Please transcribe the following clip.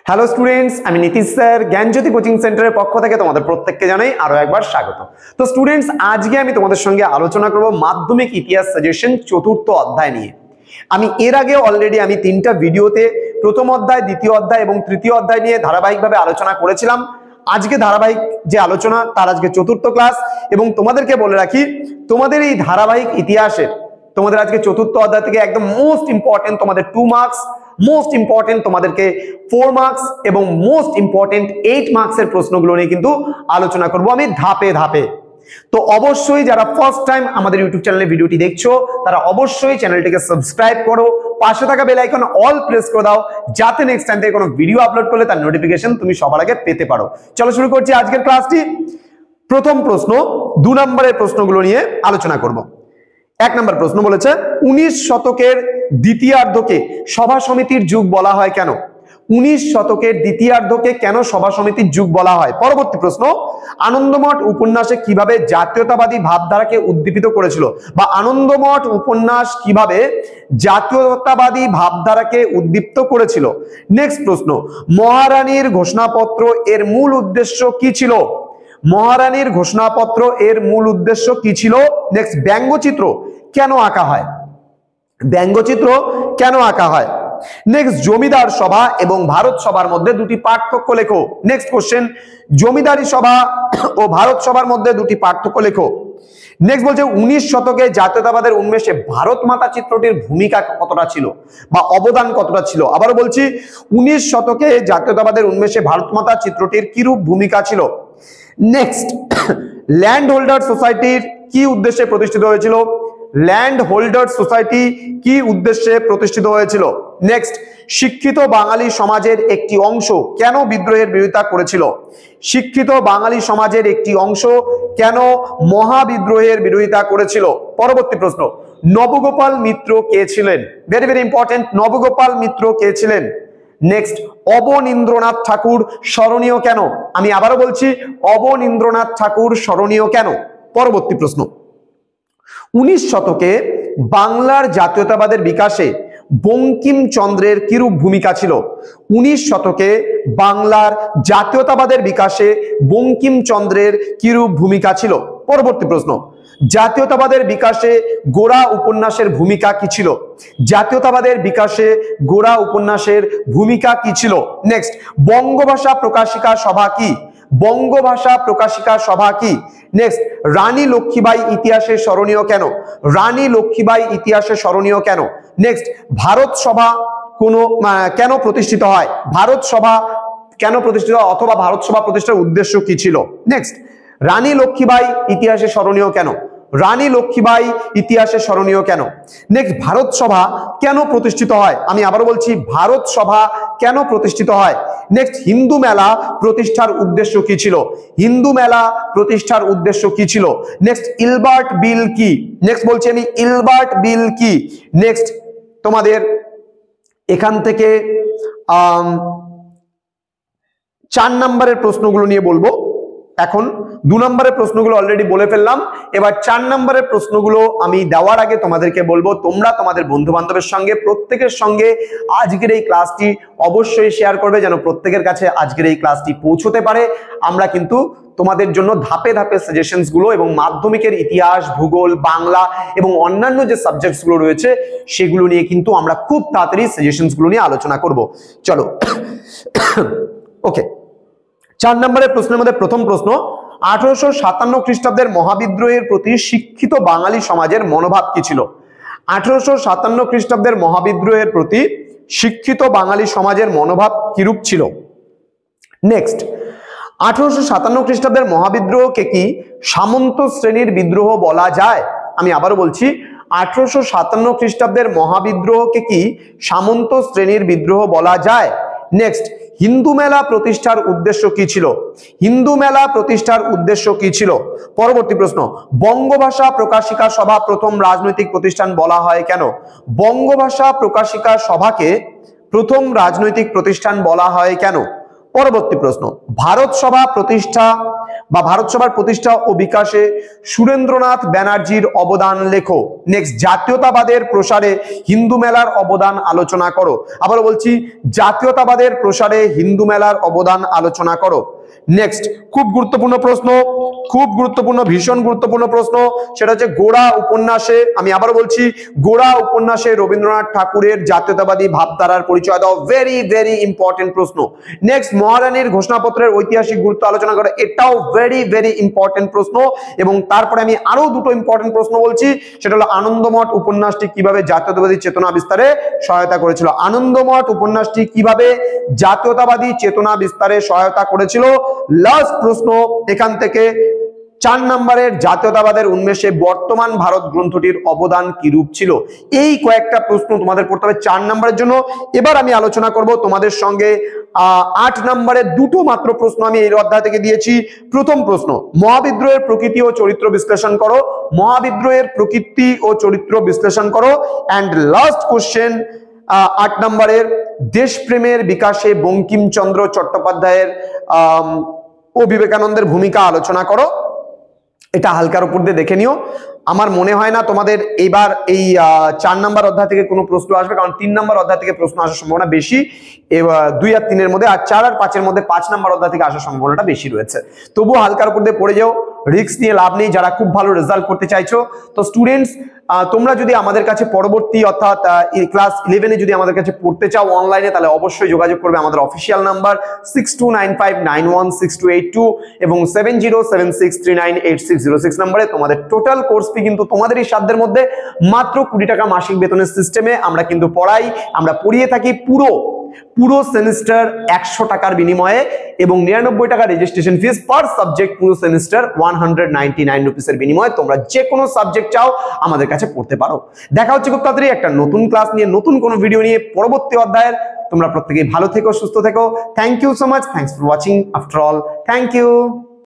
Hello students, আমি Nitish sir জ্ঞানজ্যোতি coaching সেন্টারের পক্ষ থেকে তোমাদের প্রত্যেককে জানাই আরো একবার স্বাগত। তো স্টুডেন্টস, আজকে আমি তোমাদের সঙ্গে আলোচনা করব মাধ্যমিক ইতিহাস সাজেশন চতুর্থ অধ্যায় নিয়ে। আমি এর আগে অলরেডি তিনটা ভিডিওতে প্রথম অধ্যায়, দ্বিতীয় অধ্যায় এবং তৃতীয় অধ্যায় নিয়ে ধারাবাহিকভাবে আলোচনা করেছিলাম। আজকে ধারাবাহিক যে আলোচনা তার আজকে চতুর্থ ক্লাস, এবং তোমাদেরকে বলে রাখি তোমাদের এই ধারাবাহিক ইতিহাসের তোমাদের আজকে চতুর্থ অধ্যায় থেকে একদম মোস্ট ইম্পর্টেন্ট তোমাদের 2 মার্কস, মোস্ট ইম্পর্টেন্ট তোমাদেরকে 4 মার্কস এবং মোস্ট ইম্পর্টেন্ট 8 মার্কসের প্রশ্নগুলো নিয়ে কিন্তু আলোচনা করব আমি ধাপে ধাপে। তো অবশ্যই যারা ফার্স্ট টাইম আমাদের ইউটিউব চ্যানেলে ভিডিওটি দেখছো তারা অবশ্যই চ্যানেলটিকে সাবস্ক্রাইব করো, পাশে থাকা বেল আইকন অল প্রেস করে দাও, যাতে নেক্সট টাইম থেকে কোনো ভিডিও আপলোড করলে তার নোটিফিকেশন তুমি সবার আগে পেতে পারো। চলো শুরু করছি আজকের ক্লাসটি। প্রথম প্রশ্ন, 2 নম্বরের প্রশ্নগুলো নিয়ে আলোচনা করব। 1 নম্বর প্রশ্ন বলেছে 19 শতকের দ্বিতীয়ার্ধকে সভা সমিতির যুগ বলা হয় কেন? 19 শতকের দ্বিতীয়ার্ধকে কেন সভা সমিতির যুগ বলা হয়? পরবর্তী প্রশ্ন, আনন্দমঠ উপন্যাসে কিভাবে জাতীয়তাবাদী ভাবধারাকে উদ্দীপিত করেছিল, বা আনন্দমঠ উপন্যাস কিভাবে জাতীয়তাবাদী ভাবধারাকে উদ্দীপ্ত করেছিল? নেক্সট প্রশ্ন, মহারানীর ঘোষণাপত্র এর মূল উদ্দেশ্য কি ছিল? মহারানীর ঘোষণাপত্র এর মূল উদ্দেশ্য কি ছিল? নেক্সট, ব্যঙ্গচিত্র কেন আঁকা হয়? ব্যঙ্গচিত্র কেন আঁকা হয়? নেক্সট, জমিদার সভা এবং ভারত সভার মধ্যে দুটি পার্থক্য লেখো। নেক্সট কোশ্চেন, জমিদারি সভা ও ভারত সভার মধ্যে দুটি পার্থক্য লেখো। নেক্সট বলছে 19 শতকে জাতীয়তাবাদের উন্মেষে ভারত মাতা চিত্রটির ভূমিকা কতটা ছিল বা অবদান কতটা ছিল? আবারও বলছি, 19 শতকে জাতীয়তাবাদের উন্মেষে ভারত মাতা চিত্রটির কিরূপ ভূমিকা ছিল? নেক্সট, ল্যান্ড হোল্ডার সোসাইটির কি উদ্দেশ্যে প্রতিষ্ঠিত হয়েছিল? ল্যান্ড হোল্ডার সোসাইটি কি উদ্দেশ্যে প্রতিষ্ঠিত হয়েছিল? নেক্সট, শিক্ষিত বাঙালি সমাজের একটি অংশ কেন বিদ্রোহের বিরোধিতা করেছিল? শিক্ষিত বাঙালি সমাজের একটি অংশ কেন মহাবিদ্রোহের বিরোধিতা করেছিল? পরবর্তী প্রশ্ন, নবগোপাল মিত্র কে ছিলেন? ভেরি ভেরি ইম্পর্টেন্ট, নবগোপাল মিত্র কে ছিলেন? নেক্সট, অবনীন্দ্রনাথ ঠাকুর স্মরণীয় কেন? আমি আবারও বলছি, অবনীন্দ্রনাথ ঠাকুর স্মরণীয় কেন? পরবর্তী প্রশ্ন, 19 শতকে বাংলার জাতীয়তাবাদের বিকাশে বঙ্কিমচন্দ্রের কিরূপ ভূমিকা ছিল? 19 শতকে বাংলার জাতীয়তাবাদের বিকাশে বঙ্কিমচন্দ্রের কিরূপ ভূমিকা ছিল? পরবর্তী প্রশ্ন, জাতীয়তাবাদের বিকাশে গোরা উপন্যাসের ভূমিকা কি ছিল? জাতীয়তাবাদের বিকাশে গোরা উপন্যাসের ভূমিকা কি ছিল? নেক্সট, বঙ্গভাষা প্রকাশিকা সভা কি? বঙ্গভাষা প্রকাশিকা সভা কি? নেক্সট, রানী লক্ষ্মীবাঈ ইতিহাসে স্মরণীয় কেন? রানী লক্ষ্মীবাঈ ইতিহাসে স্মরণীয় কেন? নেক্সট, ভারত সভা কেন প্রতিষ্ঠিত হয়? ভারত সভা কেন প্রতিষ্ঠিত হয়, অথবা ভারত সভা প্রতিষ্ঠার উদ্দেশ্য কি ছিল? নেক্সট, রানী লক্ষ্মীবাঈ ইতিহাসে স্মরণীয় কেন? রানী লক্ষ্মীবাঈ ইতিহাসে স্মরণীয় কেন? নেক্সট, ভারত সভা কেন প্রতিষ্ঠিত হয়? আমি আবারও বলছি, ভারত সভা কেন প্রতিষ্ঠিত হয়? নেক্সট, হিন্দু মেলা প্রতিষ্ঠার উদ্দেশ্য কি ছিল? হিন্দু মেলা প্রতিষ্ঠার উদ্দেশ্য কি ছিল? নেক্সট, ইলবার্ট বিল কি? নেক্সট বলছি আমি, ইলবার্ট বিল কি? নেক্সট, তোমাদের এখান থেকে 4 নম্বরের প্রশ্নগুলো নিয়ে বলবো। এখন 2 নম্বরের প্রশ্নগুলো অলরেডি বলে ফেললাম, এবার 4 নম্বরের প্রশ্নগুলো আমি দেওয়ার আগে তোমাদেরকে বলবো, তোমরা তোমাদের বন্ধু বান্ধবের সঙ্গে প্রত্যেকের সঙ্গে আজকের এই ক্লাসটি অবশ্যই শেয়ার করবে, যেন প্রত্যেকের কাছে আজকের এই ক্লাসটি পৌঁছতে পারে। আমরা কিন্তু তোমাদের জন্য ধাপে ধাপে সাজেশনস গুলো এবং মাধ্যমিকের ইতিহাস, ভূগোল, বাংলা এবং অন্যান্য যে সাবজেক্টস গুলো রয়েছে সেগুলো নিয়ে কিন্তু আমরা খুব তাড়াতাড়ি সাজেশনস গুলো নিয়ে আলোচনা করব। চলো ওকে, 4 নম্বরের প্রশ্নের মধ্যে প্রথম প্রশ্ন, 1857 খ্রিস্টাব্দের মহাবিদ্রোহের প্রতি শিক্ষিত বাঙালি সমাজের মনোভাব কি ছিল? 1857 খ্রিস্টাব্দের মহাবিদ্রোহের প্রতি শিক্ষিত বাঙালি সমাজের মনোভাব কিরূপ ছিল? নেক্সট, 1857 খ্রিস্টাব্দের মহাবিদ্রোহকে কি সামন্ত শ্রেণীর বিদ্রোহ বলা যায়? আমি আবারও বলছি, 1857 খ্রিস্টাব্দের মহাবিদ্রোহকে কি সামন্ত শ্রেণীর বিদ্রোহ বলা যায়? নেক্সট, হিন্দু মেলা প্রতিষ্ঠার উদ্দেশ্য কি ছিল? হিন্দু মেলা প্রতিষ্ঠার উদ্দেশ্য কি ছিল? পরবর্তী প্রশ্ন, বঙ্গভাষা প্রকাশিকা সভা প্রথম রাজনৈতিক প্রতিষ্ঠান বলা হয় কেন? বঙ্গভাষা প্রকাশিকা সভাকে প্রথম রাজনৈতিক প্রতিষ্ঠান বলা হয় কেন? পরবর্তী প্রশ্ন, ভারত সভা প্রতিষ্ঠা বা ভারত সভার প্রতিষ্ঠা ও বিকাশে সুরেন্দ্রনাথ ব্যানার্জির অবদান লেখো। নেক্সট, জাতীয়তাবাদের প্রসারে হিন্দু মেলার অবদান আলোচনা করো। আবার বলছি, জাতীয়তাবাদের প্রসারে হিন্দু মেলার অবদান আলোচনা করো। নেক্সট, খুব গুরুত্বপূর্ণ প্রশ্ন, খুব গুরুত্বপূর্ণ, ভীষণ গুরুত্বপূর্ণ প্রশ্ন, সেটা হচ্ছে গোড়া উপন্যাসে, আমি আবার বলছি, গোড়া উপন্যাসে রবীন্দ্রনাথ ঠাকুরের জাতীয়তাবাদী ভাবধারার পরিচয় দাও। ভেরি ভেরি ইম্পর্টেন্ট প্রশ্ন। নেক্সট, মহারানীর ঘোষণাপত্রের ঐতিহাসিক গুরুত্ব আলোচনা করে, এটাও ভেরি ভেরি ইম্পর্টেন্ট প্রশ্ন। এবং তারপরে আমি আরো দুটো ইম্পর্টেন্ট প্রশ্ন বলছি, সেটা হলো আনন্দমঠ উপন্যাসটি কিভাবে জাতীয়তাবাদী চেতনা বিস্তারে সহায়তা করেছিল। আনন্দমঠ উপন্যাসটি কিভাবে জাতীয়তাবাদী চেতনা বিস্তারে সহায়তা করেছিল। লাস্ট প্রশ্ন এখান থেকে, 4 নম্বরের জাতীয়তাবাদের উন্মেষে বর্তমান ভারত গ্রন্থটির অবদান কি রূপ ছিল। এই কয়েকটা প্রশ্ন তোমাদের পড়তে হবে 4 নম্বরের জন্য। এবার আমি আলোচনা করব তোমাদের সঙ্গে 8 নম্বরের দুটো মাত্র প্রশ্ন আমি এই অধ্যায় থেকে দিয়েছি। প্রথম প্রশ্ন, মহাবিদ্রোহের প্রকৃতি ও চরিত্র বিশ্লেষণ করো। মহাবিদ্রোহের প্রকৃতি ও চরিত্র বিশ্লেষণ করো। অ্যান্ড লাস্ট কোশ্চেন 8 নম্বরের, দেশপ্রেমের বিকাশে বঙ্কিমচন্দ্র চট্টোপাধ্যায়ের ও বিবেকানন্দের ভূমিকা আলোচনা করো। এটা হালকার উপর দিয়ে দেখে নিও। আমার মনে হয় না তোমাদের এবার এই 4 নম্বর অধ্যায় থেকে কোনো প্রশ্ন আসবে, কারণ 3 নম্বর অধ্যায় থেকে প্রশ্ন আসার সম্ভাবনা বেশি। 2 আর 3 এর মধ্যে, আর 4 আর 5 এর মধ্যে 5 নম্বর অধ্যায় থেকে আসার সম্ভাবনাটা বেশি রয়েছে। তবুও হালকার উপর দিয়ে পড়ে যাও, রিস্ক নিয়ে লাভ নেই যারা খুব ভালো রেজাল্ট করতে চাইছো। তো স্টুডেন্টস, তোমরা যদি আমাদের কাছে পরবর্তী অর্থাৎ ক্লাস 11-এ যদি আমাদের কাছে পড়তে চাও অনলাইনে, তাহলে অবশ্যই যোগাযোগ করবে আমাদের অফিসিয়াল নাম্বার 6295916282 এবং 7076398606 নম্বরে। তোমাদের টোটাল কোর্স ফি কিন্তু তোমাদেরই সাধ্যের মধ্যে, মাত্র 20 টাকা মাসিক বেতনের সিস্টেমে আমরা কিন্তু পড়াই। আমরা পড়িয়ে থাকি পুরো সেমিস্টার 100 টাকার বিনিময়ে, এবং 99 টাকা রেজিস্ট্রেশন ফিস পার সাবজেক্ট। পুরো সেমিস্টার 199 রুপিসের বিনিময়ে তোমরা যে কোনো সাবজেক্ট চাও আমাদের কাছে পড়তে পারো। দেখা হচ্ছে খুব তাড়াতাড়ি একটা নতুন ক্লাস নিয়ে, নতুন কোনো ভিডিও নিয়ে পরবর্তী অধ্যায়ের। তোমরা প্রত্যেকেই ভালো থেকো, সুস্থ থেকো। Thank you so much. Thanks for watching. After all, thank you.